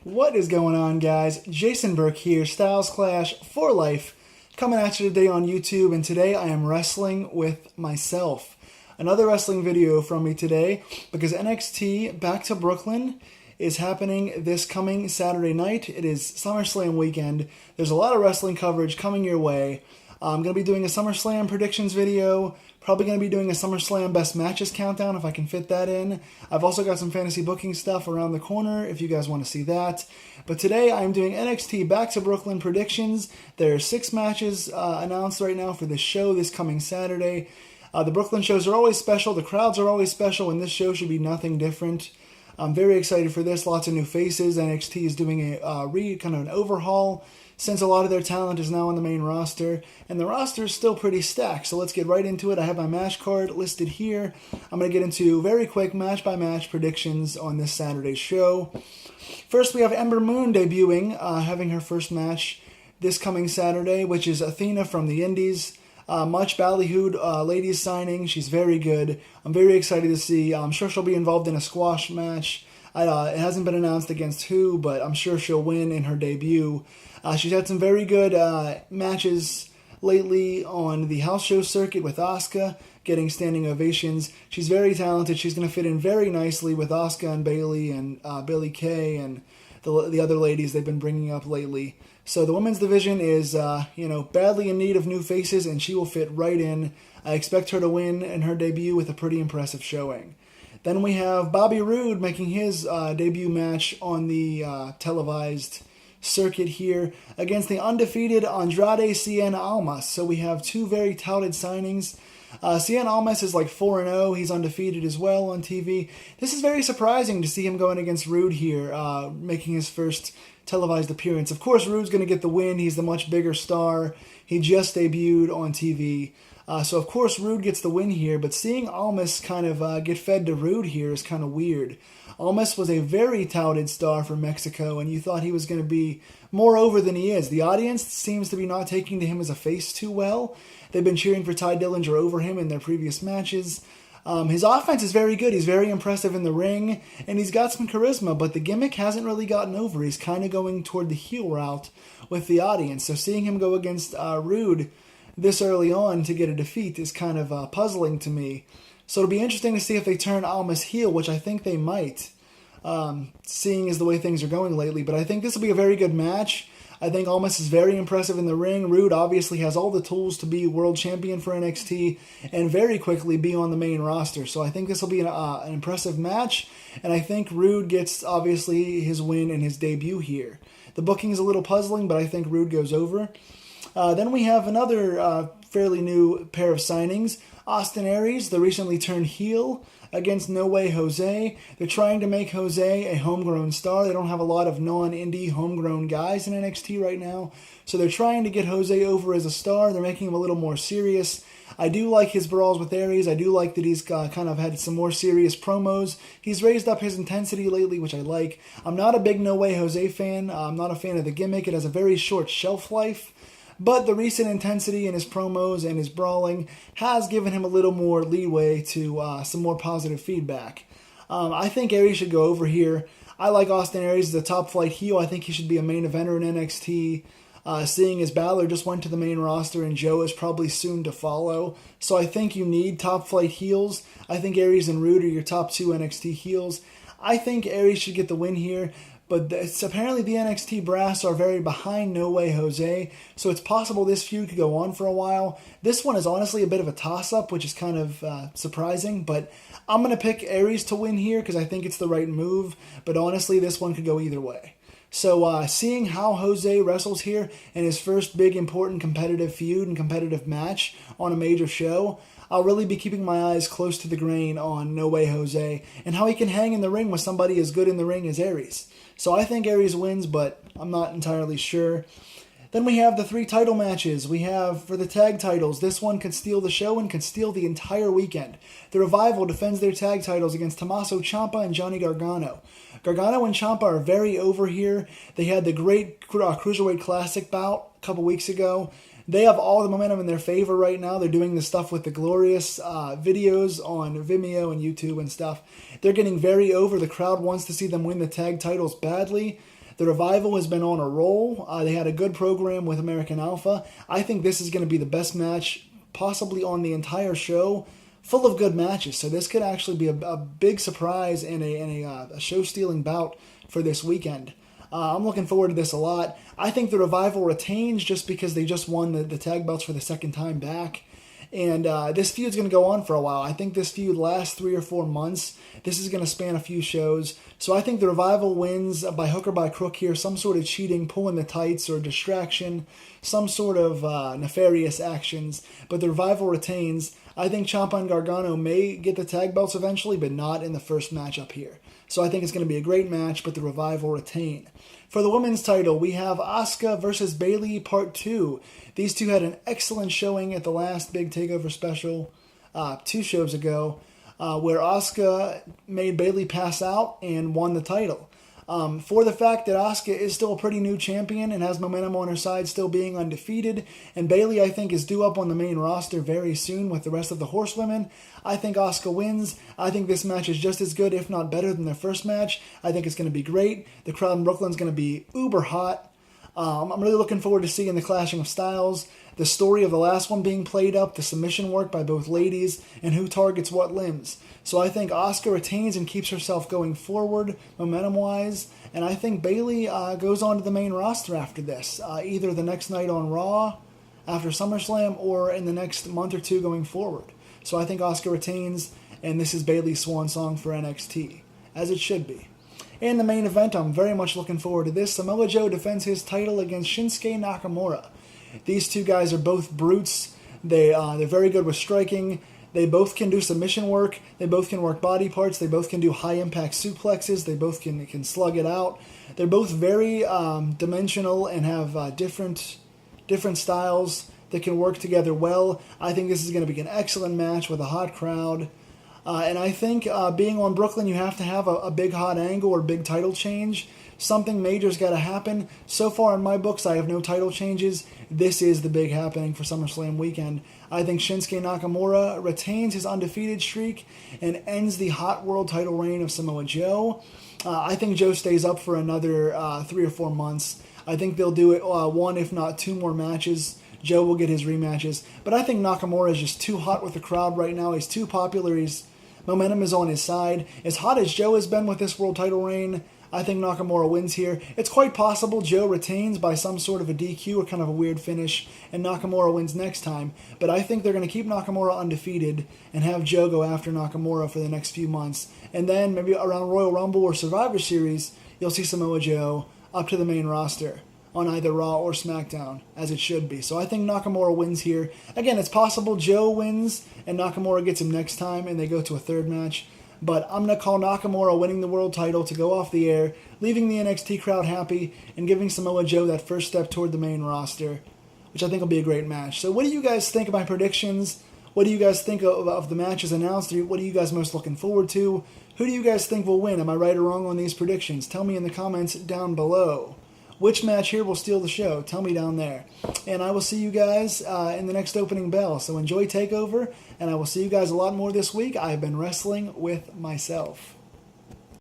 What is going on, guys? Jason Burke here, Styles Clash for Life, coming at you today on YouTube, and today I am wrestling with myself. Another wrestling video from me today, because NXT Back to Brooklyn is happening this coming Saturday night. It is SummerSlam weekend. There's a lot of wrestling coverage coming your way. I'm going to be doing a SummerSlam predictions video, probably going to be doing a SummerSlam best matches countdown if I can fit that in. I've also got some fantasy booking stuff around the corner if you guys want to see that. But today I'm doing NXT Back to Brooklyn predictions. There are 6 matches announced right now for this show this coming Saturday. The Brooklyn shows are always special, the crowds are always special, and this show should be nothing different. I'm very excited for this. Lots of new faces. NXT is doing a kind of an overhaul, since a lot of their talent is now on the main roster, and the roster is still pretty stacked, so let's get right into it. I have my match card listed here. I'm going to get into very quick match-by-match predictions on this Saturday's show. First, we have Ember Moon debuting, having her first match this coming Saturday, which is Athena from the Indies. Much ballyhooed ladies signing. She's very good. I'm very excited to see. I'm sure she'll be involved in a squash match. It hasn't been announced against who, but I'm sure she'll win in her debut. She's had some very good matches lately on the house show circuit with Asuka, getting standing ovations. She's very talented. She's going to fit in very nicely with Asuka and Bayley and Billie Kay and the other ladies they've been bringing up lately. So the women's division is, badly in need of new faces, and she will fit right in. I expect her to win in her debut with a pretty impressive showing. Then we have Bobby Roode making his debut match on the televised circuit here against the undefeated Andrade Cien Almas. So we have 2 very touted signings. Cien Almas is like 4-0. He's undefeated as well on TV. This is very surprising to see him going against Roode here, making his first televised appearance. Of course, Roode's going to get the win. He's the much bigger star. He just debuted on TV. So, of course, Roode gets the win here, but seeing Almas kind of get fed to Roode here is kind of weird. Almas was a very touted star from Mexico, and you thought he was going to be more over than he is. The audience seems to be not taking to him as a face too well. They've been cheering for Ty Dillinger over him in their previous matches. His offense is very good. He's very impressive in the ring, and he's got some charisma, but the gimmick hasn't really gotten over. He's kind of going toward the heel route with the audience. So seeing him go against Roode this early on to get a defeat is kind of puzzling to me. So it'll be interesting to see if they turn Almas heel, which I think they might, seeing as the way things are going lately. But I think this will be a very good match. I think Almas is very impressive in the ring. Roode obviously has all the tools to be world champion for NXT and very quickly be on the main roster. So I think this will be an impressive match, and I think Roode gets, obviously, his win in his debut here. The booking is a little puzzling, but I think Roode goes over. Then we have another fairly new pair of signings. Austin Aries, the recently turned heel, against No Way Jose. They're trying to make Jose a homegrown star. They don't have a lot of non-indie homegrown guys in NXT right now, so they're trying to get Jose over as a star. They're making him a little more serious. I do like his brawls with Aries. I do like that he's kind of had some more serious promos. He's raised up his intensity lately, which I like. I'm not a big No Way Jose fan. I'm not a fan of the gimmick. It has a very short shelf life. But the recent intensity in his promos and his brawling has given him a little more leeway to some more positive feedback. I think Aries should go over here. I like Austin Aries as a top-flight heel. I think he should be a main eventer in NXT. Seeing as Balor just went to the main roster and Joe is probably soon to follow. So I think you need top-flight heels. I think Aries and Roode are your top 2 NXT heels. I think Aries should get the win here. But apparently the NXT brass are very behind No Way Jose, so it's possible this feud could go on for a while. This one is honestly a bit of a toss-up, which is kind of surprising, but I'm going to pick Aries to win here because I think it's the right move, but honestly this one could go either way. So seeing how Jose wrestles here in his first big important competitive feud and competitive match on a major show, I'll really be keeping my eyes close to the grain on No Way Jose and how he can hang in the ring with somebody as good in the ring as Aries. So I think Aries wins, but I'm not entirely sure. Then we have the 3 title matches. We have, for the tag titles, this one could steal the show and could steal the entire weekend. The Revival defends their tag titles against Tommaso Ciampa and Johnny Gargano. Gargano and Ciampa are very over here. They had the great Cruiserweight Classic bout a couple weeks ago. They have all the momentum in their favor right now. They're doing the stuff with the glorious videos on Vimeo and YouTube and stuff. They're getting very over. The crowd wants to see them win the tag titles badly. The Revival has been on a roll. They had a good program with American Alpha. I think this is going to be the best match possibly on the entire show, full of good matches. So this could actually be a big surprise and a show-stealing bout for this weekend. I'm looking forward to this a lot. I think the Revival retains just because they just won the tag belts for the second time back. And this feud's going to go on for a while. I think this feud lasts 3 or 4 months. This is going to span a few shows. So I think the Revival wins by hook or by crook here. Some sort of cheating, pulling the tights, or distraction. Some sort of nefarious actions. But the Revival retains. I think Ciampa and Gargano may get the tag belts eventually, but not in the first matchup here. So I think it's going to be a great match, but the Revival retain. For the women's title, we have Asuka versus Bayley Part 2. These two had an excellent showing at the last big TakeOver special 2 shows ago, where Asuka made Bayley pass out and won the title. For the fact that Asuka is still a pretty new champion and has momentum on her side, still being undefeated, and Bayley, I think, is due up on the main roster very soon with the rest of the horsewomen, I think Asuka wins. I think this match is just as good, if not better, than their first match. I think it's going to be great. The crowd in Brooklyn's going to be uber hot. I'm really looking forward to seeing the clashing of styles, the story of the last one being played up, the submission work by both ladies, and who targets what limbs. So I think Asuka retains and keeps herself going forward, momentum-wise, and I think Bayley goes on to the main roster after this, either the next night on Raw, after SummerSlam, or in the next month or 2 going forward. So I think Asuka retains, and this is Bayley's swan song for NXT, as it should be. In the main event, I'm very much looking forward to this. Samoa Joe defends his title against Shinsuke Nakamura. These two guys are both brutes. They're very good with striking. They both can do submission work. They both can work body parts. They both can do high-impact suplexes. They both can slug it out. They're both very dimensional and have different styles that can work together well. I think this is going to be an excellent match with a hot crowd. And I think being on Brooklyn, you have to have a big hot angle or big title change. Something major's got to happen. So far in my books, I have no title changes. This is the big happening for SummerSlam weekend. I think Shinsuke Nakamura retains his undefeated streak and ends the hot world title reign of Samoa Joe. I think Joe stays up for another 3 or 4 months. I think they'll do it 1, if not 2 more matches. Joe will get his rematches. But I think Nakamura is just too hot with the crowd right now. He's too popular. Momentum is on his side. As hot as Joe has been with this world title reign, I think Nakamura wins here. It's quite possible Joe retains by some sort of a DQ or kind of a weird finish, and Nakamura wins next time. But I think they're going to keep Nakamura undefeated and have Joe go after Nakamura for the next few months. And then maybe around Royal Rumble or Survivor Series, you'll see Samoa Joe up to the main roster on either Raw or SmackDown, as it should be. So I think Nakamura wins here. Again, it's possible Joe wins and Nakamura gets him next time and they go to a third match. But I'm going to call Nakamura winning the world title to go off the air, leaving the NXT crowd happy, and giving Samoa Joe that first step toward the main roster, which I think will be a great match. So what do you guys think of my predictions? What do you guys think of the matches announced? What are you guys most looking forward to? Who do you guys think will win? Am I right or wrong on these predictions? Tell me in the comments down below. Which match here will steal the show? Tell me down there. And I will see you guys in the next opening bell. So enjoy TakeOver, and I will see you guys a lot more this week. I have been wrestling with myself.